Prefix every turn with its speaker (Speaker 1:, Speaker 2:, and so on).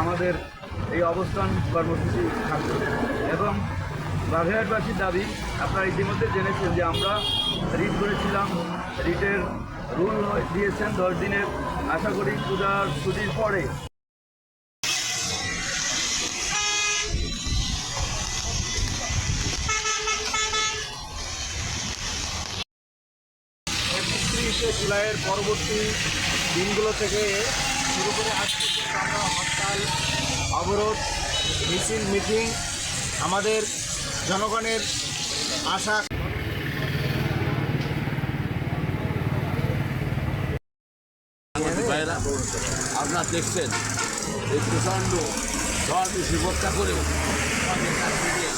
Speaker 1: আমাদের এই অবস্থান কর্মসূচি থাকবে এবং বাগেরহাটবাসীর দাবি আপনারা ইতিমধ্যে জেনেছেন যে আমরা রিট করেছিলাম, রিটের রুল দিয়েছেন 10 দিনের। আশা করি পূজার ছুটির পরে জুলাইয়ের পরবর্তী দিনগুলো থেকে শুরু করে আজ পর্যন্ত আমরা হরতাল, অবরোধ, মিটিং আমাদের জনগণের আশা।
Speaker 2: আপনারা দেখছেন এই প্রচণ্ড ঝড় বৃষ্টি উপেক্ষা করেও আমাদের কাছে দিয়ে